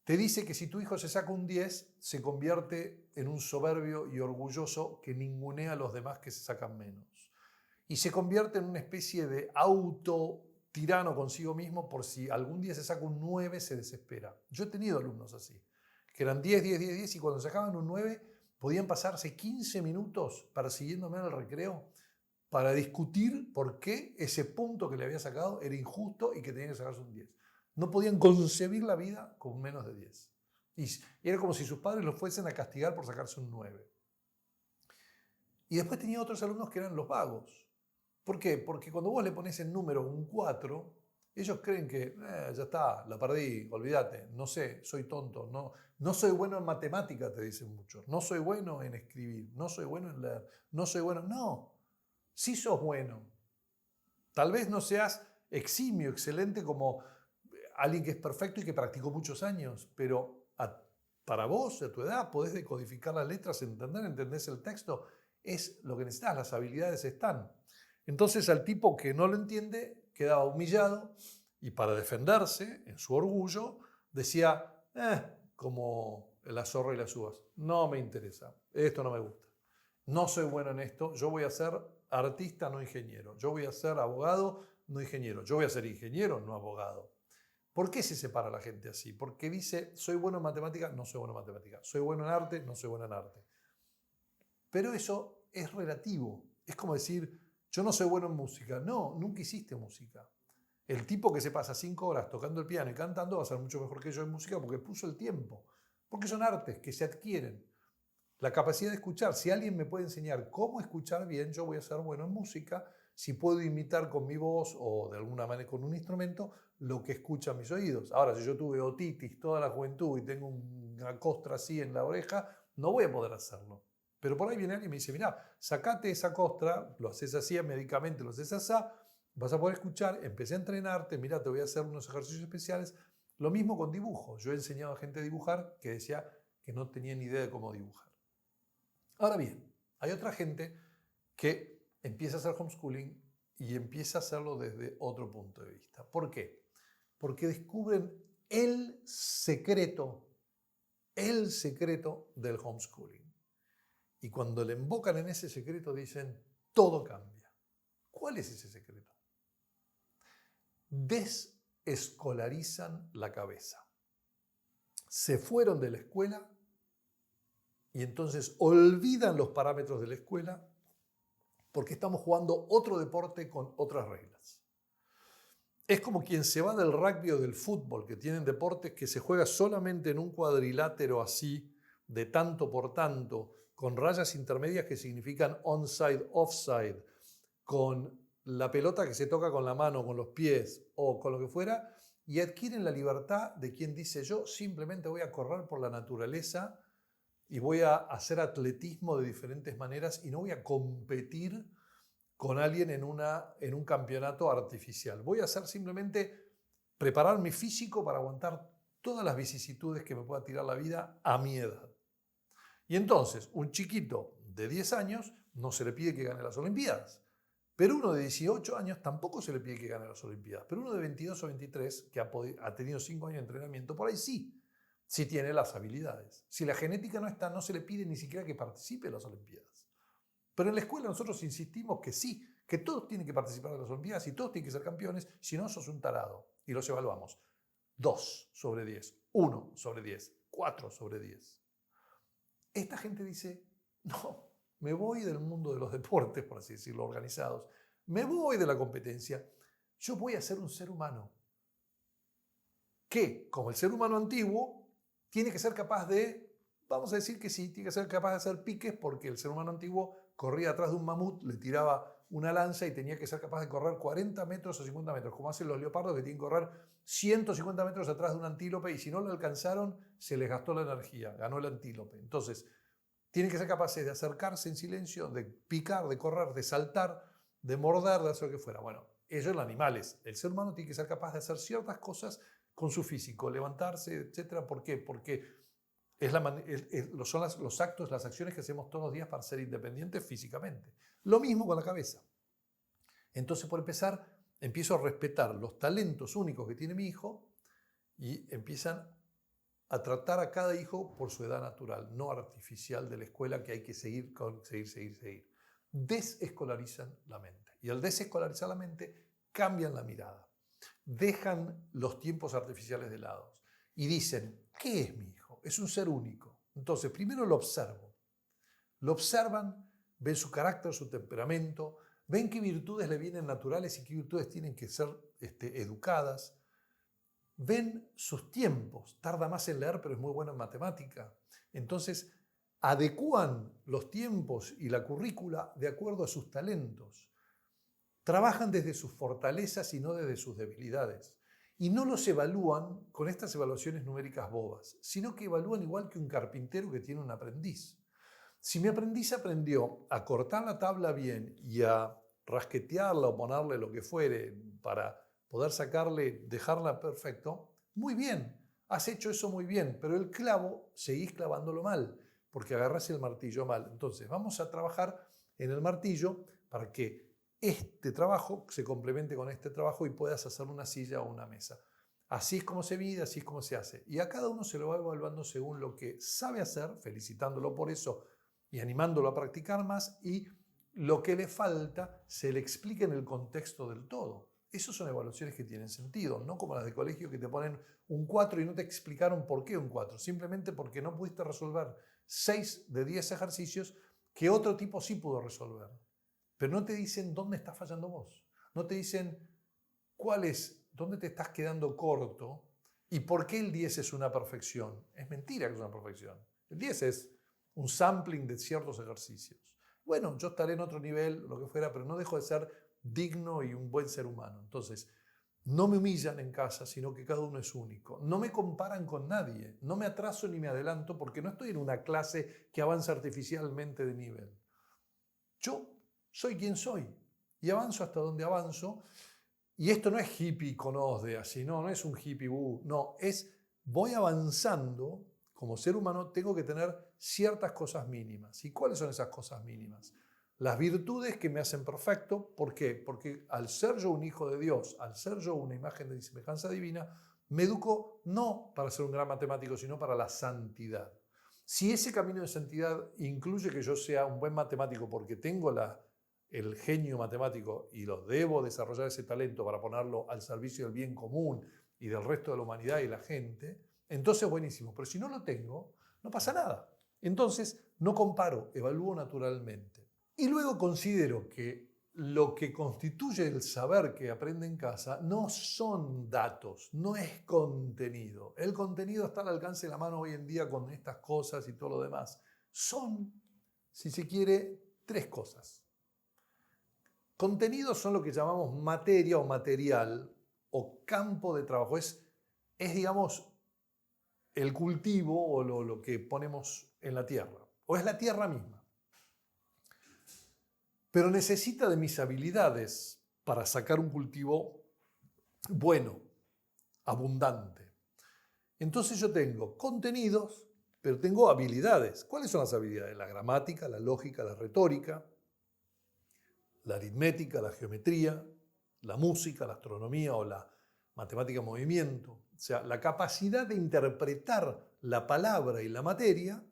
te dice que si tu hijo se saca un 10, se convierte en un soberbio y orgulloso que ningunea a los demás que se sacan menos. Y se convierte en una especie de tirano consigo mismo por si algún día se saca un 9 se desespera. Yo he tenido alumnos así, que eran 10, 10, 10, 10 y cuando sacaban un 9 podían pasarse 15 minutos persiguiéndome en el recreo para discutir por qué ese punto que le había sacado era injusto y que tenía que sacarse un 10. No podían concebir la vida con menos de 10. Y era como si sus padres los fuesen a castigar por sacarse un 9. Y después tenía otros alumnos que eran los vagos. ¿Por qué? Porque cuando vos le pones en número un 4, ellos creen que ya está, la perdí, olvídate, no sé, soy tonto, no soy bueno en matemática, te dicen muchos, no soy bueno en escribir, no soy bueno en leer, no soy bueno, no, sí sos bueno. Tal vez no seas eximio, excelente como alguien que es perfecto y que practicó muchos años, pero para vos, a tu edad, podés decodificar las letras, entendés el texto, es lo que necesitas, las habilidades están. Entonces al tipo que no lo entiende quedaba humillado y para defenderse, en su orgullo, decía, como la zorra y las uvas, no me interesa, esto no me gusta, no soy bueno en esto, yo voy a ser artista, no ingeniero, yo voy a ser abogado, no ingeniero, yo voy a ser ingeniero, no abogado. ¿Por qué se separa la gente así? Porque dice, soy bueno en matemáticas, no soy bueno en matemáticas, soy bueno en arte, no soy bueno en arte. Pero eso es relativo, es como decir, yo no soy bueno en música. No, nunca hiciste música. El tipo que se pasa 5 horas tocando el piano y cantando va a ser mucho mejor que yo en música porque puso el tiempo. Porque son artes que se adquieren. La capacidad de escuchar. Si alguien me puede enseñar cómo escuchar bien, yo voy a ser bueno en música. Si puedo imitar con mi voz o de alguna manera con un instrumento lo que escuchan mis oídos. Ahora, si yo tuve otitis toda la juventud y tengo una costra así en la oreja, no voy a poder hacerlo. Pero por ahí viene alguien y me dice, mira, sacate esa costra, lo haces así médicamente, lo haces así, vas a poder escuchar, empecé a entrenarte, mira, te voy a hacer unos ejercicios especiales. Lo mismo con dibujo. Yo he enseñado a gente a dibujar que decía que no tenía ni idea de cómo dibujar. Ahora bien, hay otra gente que empieza a hacer homeschooling y empieza a hacerlo desde otro punto de vista. ¿Por qué? Porque descubren el secreto del homeschooling. Y cuando le invocan en ese secreto dicen, todo cambia. ¿Cuál es ese secreto? Desescolarizan la cabeza. Se fueron de la escuela y entonces olvidan los parámetros de la escuela porque estamos jugando otro deporte con otras reglas. Es como quien se va del rugby o del fútbol, que tienen deportes que se juega solamente en un cuadrilátero así, de tanto por tanto, con rayas intermedias que significan onside, offside, con la pelota que se toca con la mano, con los pies o con lo que fuera, y adquieren la libertad de quien dice, yo simplemente voy a correr por la naturaleza y voy a hacer atletismo de diferentes maneras y no voy a competir con alguien en un campeonato artificial. Voy a hacer simplemente preparar mi físico para aguantar todas las vicisitudes que me pueda tirar la vida a mi edad. Y entonces, un chiquito de 10 años no se le pide que gane las Olimpiadas, pero uno de 18 años tampoco se le pide que gane las Olimpiadas, pero uno de 22 o 23 que ha tenido 5 años de entrenamiento, por ahí sí, si tiene las habilidades. Si la genética no está, no se le pide ni siquiera que participe en las Olimpiadas. Pero en la escuela nosotros insistimos que sí, que todos tienen que participar de las Olimpiadas y todos tienen que ser campeones, si no sos un tarado. Y los evaluamos. 2 sobre 10, 1 sobre 10, 4 sobre 10. Esta gente dice, no, me voy del mundo de los deportes, por así decirlo, organizados. Me voy de la competencia. Yo voy a ser un ser humano que, como el ser humano antiguo, tiene que ser capaz de, vamos a decir que sí, tiene que ser capaz de hacer piques porque el ser humano antiguo corría atrás de un mamut, le tiraba una lanza y tenía que ser capaz de correr 40 metros o 50 metros, como hacen los leopardos que tienen que correr 150 metros atrás de un antílope y si no lo alcanzaron, se les gastó la energía, ganó el antílope. Entonces, tienen que ser capaces de acercarse en silencio, de picar, de correr, de saltar, de morder, de hacer lo que fuera. Bueno, ellos los animales. El ser humano tiene que ser capaz de hacer ciertas cosas con su físico, levantarse, etc. ¿Por qué? Porque son los actos, las acciones que hacemos todos los días para ser independientes físicamente. Lo mismo con la cabeza. Entonces, por empezar, empiezo a respetar los talentos únicos que tiene mi hijo y empiezan a tratar a cada hijo por su edad natural, no artificial de la escuela que hay que seguir. Desescolarizan la mente. Y al desescolarizar la mente, cambian la mirada. Dejan los tiempos artificiales de lado y dicen, ¿qué es mi hijo? Es un ser único. Entonces, primero lo observo. Lo observan, ven su carácter, su temperamento, ven qué virtudes le vienen naturales y qué virtudes tienen que ser educadas. Ven sus tiempos. Tarda más en leer, pero es muy bueno en matemática. Entonces, adecúan los tiempos y la currícula de acuerdo a sus talentos. Trabajan desde sus fortalezas y no desde sus debilidades. Y no los evalúan con estas evaluaciones numéricas bobas, sino que evalúan igual que un carpintero que tiene un aprendiz. Si mi aprendiz aprendió a cortar la tabla bien y a rasquetearla o ponerle lo que fuere para poder sacarle, dejarla perfecto, muy bien, has hecho eso muy bien, pero el clavo seguís clavándolo mal, porque agarrás el martillo mal. Entonces vamos a trabajar en el martillo para que este trabajo se complemente con este trabajo y puedas hacer una silla o una mesa. Así es como se mide, así es como se hace. Y a cada uno se lo va evaluando según lo que sabe hacer, felicitándolo por eso y animándolo a practicar más, y lo que le falta se le explica en el contexto del todo. Esas son evaluaciones que tienen sentido, no como las de colegio que te ponen un 4 y no te explicaron por qué un 4, simplemente porque no pudiste resolver 6 de 10 ejercicios que otro tipo sí pudo resolver. Pero no te dicen dónde estás fallando vos. No te dicen dónde te estás quedando corto y por qué el 10 es una perfección. Es mentira que es una perfección. El 10 es un sampling de ciertos ejercicios. Bueno, yo estaré en otro nivel, lo que fuera, pero no dejo de ser digno y un buen ser humano. Entonces, No me humillan en casa, sino que cada uno es único. No me comparan con nadie. No me atraso ni me adelanto porque no estoy en una clase que avanza artificialmente de nivel. Yo soy quien soy y avanzo hasta donde avanzo. Y esto no es hippie con osde así, no es un hippie, no, voy avanzando como ser humano, tengo que tener ciertas cosas mínimas. ¿Y cuáles son esas cosas mínimas? Las virtudes que me hacen perfecto. ¿Por qué? Porque al ser yo un hijo de Dios, al ser yo una imagen de semejanza divina, me educo no para ser un gran matemático, sino para la santidad. Si ese camino de santidad incluye que yo sea un buen matemático porque tengo el genio matemático y lo debo desarrollar ese talento para ponerlo al servicio del bien común y del resto de la humanidad y la gente, entonces buenísimo. Pero si no lo tengo, no pasa nada. Entonces no comparo, evalúo naturalmente. Y luego considero que lo que constituye el saber que aprende en casa no son datos, no es contenido. El contenido está al alcance de la mano hoy en día con estas cosas y todo lo demás. Son, si se quiere, tres cosas. Contenidos son lo que llamamos materia o material o campo de trabajo. Digamos, el cultivo o lo que ponemos en la tierra. O es la tierra misma. Pero necesita de mis habilidades para sacar un cultivo bueno, abundante. Entonces yo tengo contenidos, pero tengo habilidades. ¿Cuáles son las habilidades? La gramática, la lógica, la retórica, la aritmética, la geometría, la música, la astronomía o la matemática en movimiento. O sea, la capacidad de interpretar la palabra y la materia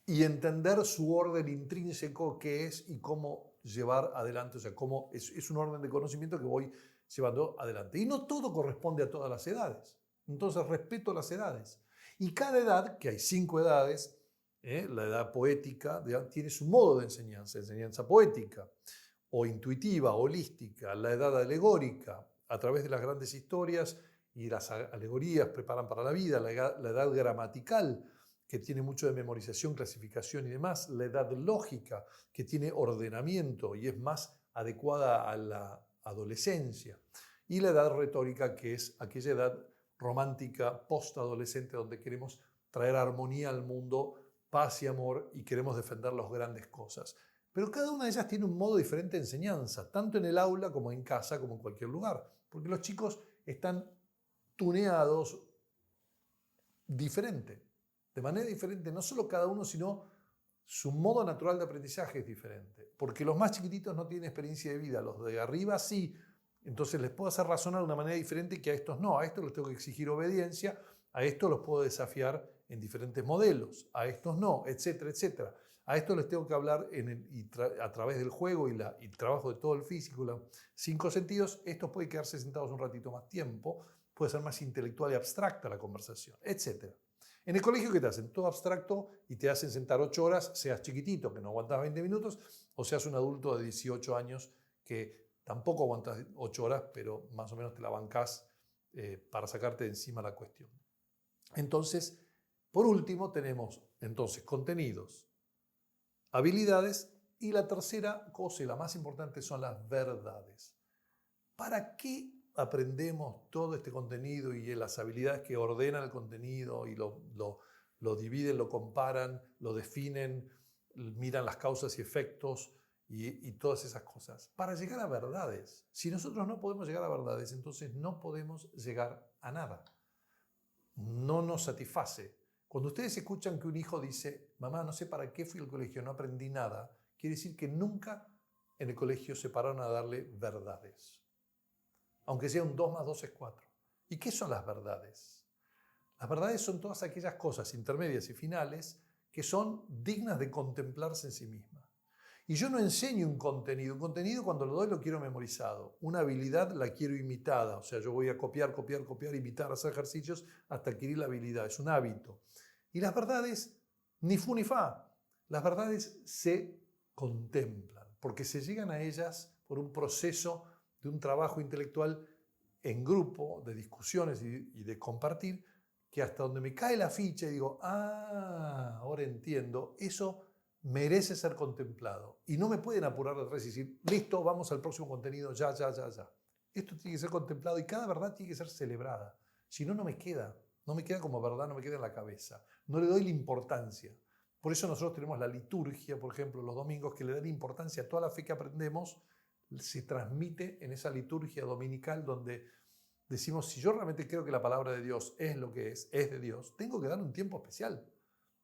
y entender su orden intrínseco, qué es y cómo llevar adelante. O sea, cómo es un orden de conocimiento que voy llevando adelante. Y no todo corresponde a todas las edades. Entonces respeto las edades. Y cada edad, que hay 5 edades, la edad poética tiene su modo de enseñanza poética, o intuitiva, holística, la edad alegórica, a través de las grandes historias y las alegorías preparan para la vida, la edad gramatical, que tiene mucho de memorización, clasificación y demás, la edad lógica, que tiene ordenamiento y es más adecuada a la adolescencia, y la edad retórica, que es aquella edad romántica postadolescente donde queremos traer armonía al mundo, paz y amor y queremos defender las grandes cosas. Pero cada una de ellas tiene un modo diferente de enseñanza, tanto en el aula como en casa, como en cualquier lugar, porque los chicos están tuneados diferente, de manera diferente, no solo cada uno, sino su modo natural de aprendizaje es diferente, porque los más chiquititos no tienen experiencia de vida, los de arriba sí, entonces les puedo hacer razonar de una manera diferente que a estos no, a estos les tengo que exigir obediencia, a estos los puedo desafiar en diferentes modelos, a estos no, etcétera, etcétera. A estos les tengo que hablar a través del juego y el trabajo de todo el físico, los 5 sentidos. Estos pueden quedarse sentados un ratito más tiempo, puede ser más intelectual y abstracta la conversación, etcétera. En el colegio, ¿qué te hacen? Todo abstracto y te hacen sentar 8 horas, seas chiquitito, que no aguantas 20 minutos, o seas un adulto de 18 años que tampoco aguantas 8 horas, pero más o menos te la bancás para sacarte de encima la cuestión. Entonces, por último, tenemos entonces contenidos, habilidades y la tercera cosa y la más importante son las verdades. ¿Para qué aprendemos todo este contenido y las habilidades que ordenan el contenido y lo dividen, lo comparan, lo definen, miran las causas y efectos y todas esas cosas? Para llegar a verdades. Si nosotros no podemos llegar a verdades, entonces no podemos llegar a nada. No nos satisface. Cuando ustedes escuchan que un hijo dice, mamá, no sé para qué fui al colegio, no aprendí nada, quiere decir que nunca en el colegio se pararon a darle verdades. Aunque sea un 2 más 2 es 4. ¿Y qué son las verdades? Las verdades son todas aquellas cosas intermedias y finales que son dignas de contemplarse en sí mismas. Y yo no enseño un contenido cuando lo doy lo quiero memorizado. Una habilidad la quiero imitada, o sea, yo voy a copiar, imitar, hacer ejercicios hasta adquirir la habilidad, es un hábito. Y las verdades, ni fu ni fa, las verdades se contemplan, porque se llegan a ellas por un proceso de un trabajo intelectual en grupo, de discusiones y de compartir, que hasta donde me cae la ficha y digo, ahora entiendo, eso merece ser contemplado. Y no me pueden apurar atrás y decir, listo, vamos al próximo contenido, ya. Esto tiene que ser contemplado y cada verdad tiene que ser celebrada. Si no, no me queda. No me queda como verdad, no me queda en la cabeza. No le doy la importancia. Por eso nosotros tenemos la liturgia, por ejemplo, los domingos, que le dan importancia a toda la fe que aprendemos, se transmite en esa liturgia dominical donde decimos, si yo realmente creo que la palabra de Dios es lo que es de Dios, tengo que darle un tiempo especial,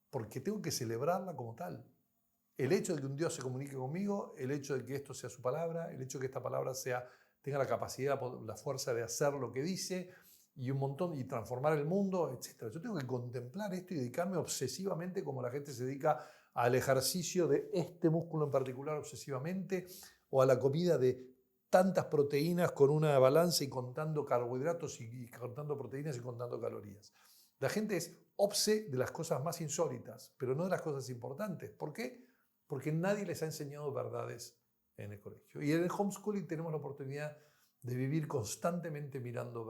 porque tengo que celebrarla como tal. El hecho de que un Dios se comunique conmigo, el hecho de que esto sea su palabra, el hecho de que esta palabra tenga la capacidad, la fuerza de hacer lo que dice, y un montón, y transformar el mundo, etc. Yo tengo que contemplar esto y dedicarme obsesivamente, como la gente se dedica al ejercicio de este músculo en particular obsesivamente, o a la comida de tantas proteínas con una balanza y contando carbohidratos y contando proteínas y contando calorías. La gente es obse de las cosas más insólitas, pero no de las cosas importantes. ¿Por qué? Porque nadie les ha enseñado verdades en el colegio. Y en el homeschooling tenemos la oportunidad de vivir constantemente mirando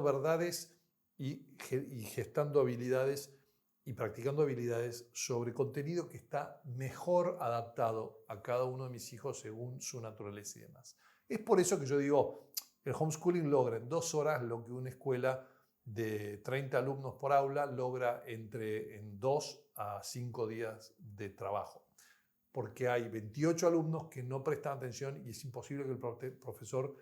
verdades y gestando habilidades y practicando habilidades sobre contenido que está mejor adaptado a cada uno de mis hijos según su naturaleza y demás. Es por eso que yo digo, el homeschooling logra en 2 horas lo que una escuela de 30 alumnos por aula logra en 2 a 5 días de trabajo. Porque hay 28 alumnos que no prestan atención y es imposible que el profesor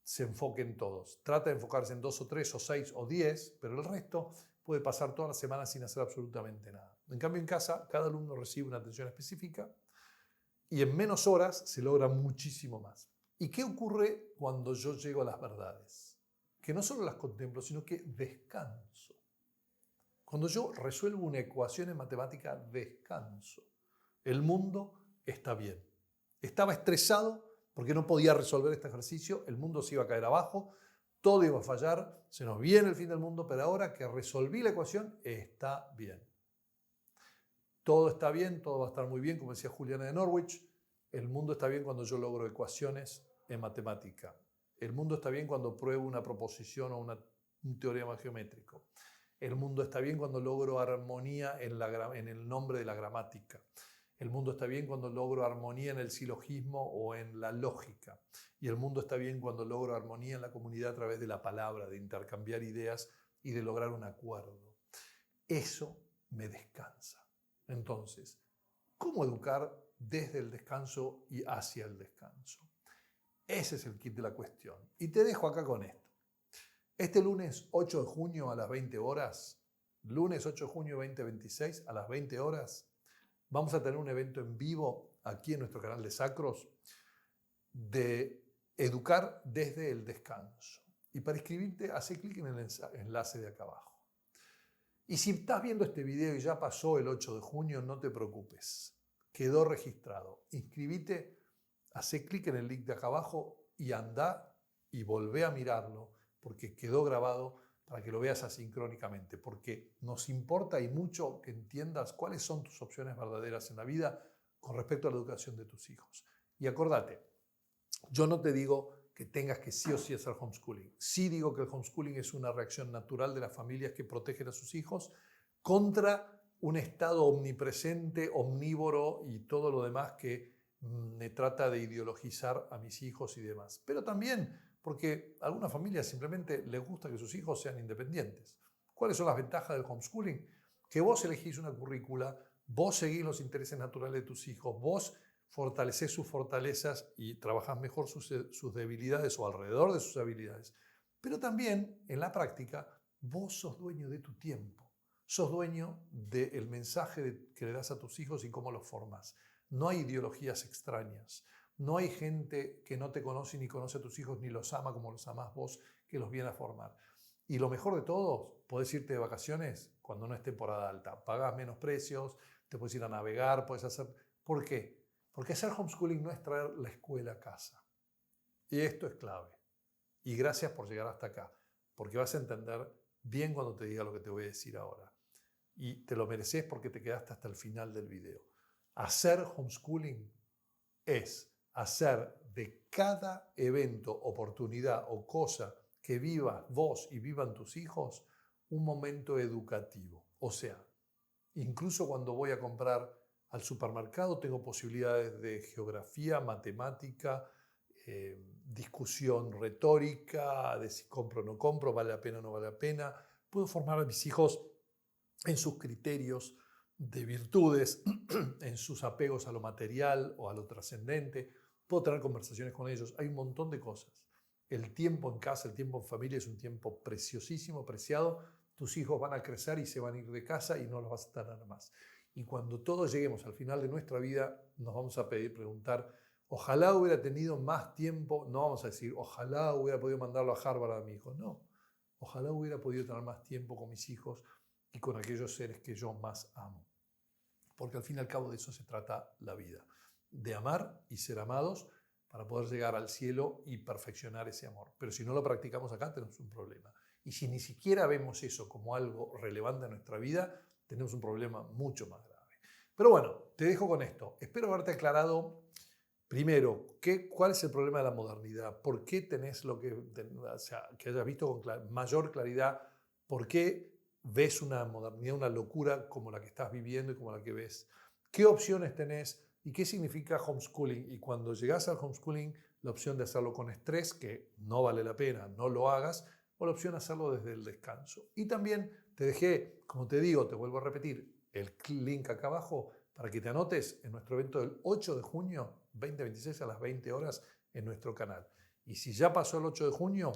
se enfoque en todos. Trata de enfocarse en 2 o 3 o 6 o 10, pero el resto puede pasar toda la semana sin hacer absolutamente nada. En cambio, en casa, cada alumno recibe una atención específica y en menos horas se logra muchísimo más. ¿Y qué ocurre cuando yo llego a las verdades? Que no solo las contemplo, sino que descanso. Cuando yo resuelvo una ecuación en matemática, descanso. El mundo está bien. Estaba estresado porque no podía resolver este ejercicio, el mundo se iba a caer abajo, todo iba a fallar, se nos viene el fin del mundo, pero ahora que resolví la ecuación, está bien. Todo está bien, todo va a estar muy bien, como decía Juliana de Norwich. El mundo está bien cuando yo logro ecuaciones en matemática. El mundo está bien cuando pruebo una proposición o un teorema geométrico. El mundo está bien cuando logro armonía en el nombre de la gramática. El mundo está bien cuando logro armonía en el silogismo o en la lógica. Y el mundo está bien cuando logro armonía en la comunidad a través de la palabra, de intercambiar ideas y de lograr un acuerdo. Eso me descansa. Entonces, ¿cómo educar desde el descanso y hacia el descanso? Ese es el kit de la cuestión. Y te dejo acá con esto. Este lunes 8 de junio a las 20 horas, lunes 8 de junio 2026 a las 20 horas, vamos a tener un evento en vivo aquí en nuestro canal de Sacros de educar desde el descanso. Y para inscribirte, hace clic en el enlace de acá abajo. Y si estás viendo este video y ya pasó el 8 de junio, no te preocupes. Quedó registrado. Inscribite, hace clic en el link de acá abajo y anda y volvé a mirarlo porque quedó grabado para que lo veas asincrónicamente, porque nos importa y mucho que entiendas cuáles son tus opciones verdaderas en la vida con respecto a la educación de tus hijos. Y acordate, yo no te digo que tengas que sí o sí hacer homeschooling. Sí digo que el homeschooling es una reacción natural de las familias que protegen a sus hijos contra un estado omnipresente, omnívoro y todo lo demás que me trata de ideologizar a mis hijos y demás. Pero también porque a algunas familias simplemente les gusta que sus hijos sean independientes. ¿Cuáles son las ventajas del homeschooling? Que vos elegís una currícula, vos seguís los intereses naturales de tus hijos, vos fortalecés sus fortalezas y trabajás mejor sus debilidades o alrededor de sus habilidades. Pero también, en la práctica, vos sos dueño de tu tiempo. Sos dueño del mensaje que le das a tus hijos y cómo los formas. No hay ideologías extrañas. No hay gente que no te conoce ni conoce a tus hijos ni los ama como los amás vos, que los viene a formar. Y lo mejor de todo, podés irte de vacaciones cuando no es temporada alta. Pagás menos precios, te puedes ir a navegar, puedes hacer... ¿Por qué? Porque hacer homeschooling no es traer la escuela a casa. Y esto es clave. Y gracias por llegar hasta acá, porque vas a entender bien cuando te diga lo que te voy a decir ahora. Y te lo mereces porque te quedaste hasta el final del video. Hacer homeschooling es hacer de cada evento, oportunidad o cosa que vivas vos y vivan tus hijos un momento educativo. O sea, incluso cuando voy a comprar al supermercado tengo posibilidades de geografía, matemática, discusión retórica de si compro o no compro, vale la pena o no vale la pena. Puedo formar a mis hijos en sus criterios de virtudes, en sus apegos a lo material o a lo trascendente. Puedo tener conversaciones con ellos. Hay un montón de cosas. El tiempo en casa, el tiempo en familia es un tiempo preciosísimo, preciado. Tus hijos van a crecer y se van a ir de casa y no los vas a tener más. Y cuando todos lleguemos al final de nuestra vida, nos vamos a preguntar, ojalá hubiera tenido más tiempo. No vamos a decir, ojalá hubiera podido mandarlo a Harvard a mi hijo. No, ojalá hubiera podido tener más tiempo con mis hijos y con aquellos seres que yo más amo. Porque al fin y al cabo de eso se trata la vida. De amar y ser amados para poder llegar al cielo y perfeccionar ese amor. Pero si no lo practicamos acá, tenemos un problema. Y si ni siquiera vemos eso como algo relevante en nuestra vida, tenemos un problema mucho más grave. Pero bueno, te dejo con esto. Espero haberte aclarado, primero, cuál es el problema de la modernidad. ¿Por qué tenés que hayas visto con mayor claridad? ¿Por qué ves una modernidad, una locura como la que estás viviendo y como la que ves? ¿Qué opciones tenés? ¿Y qué significa homeschooling? Y cuando llegas al homeschooling, la opción de hacerlo con estrés, que no vale la pena, no lo hagas, o la opción de hacerlo desde el descanso. Y también te dejé, como te digo, te vuelvo a repetir, el link acá abajo para que te anotes en nuestro evento del 8 de junio 2026 a las 20 horas en nuestro canal. Y si ya pasó el 8 de junio,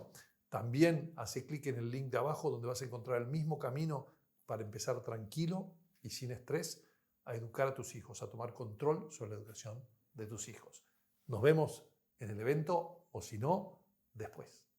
también hace clic en el link de abajo donde vas a encontrar el mismo camino para empezar tranquilo y sin estrés a educar a tus hijos, a tomar control sobre la educación de tus hijos. Nos vemos en el evento o si no, después.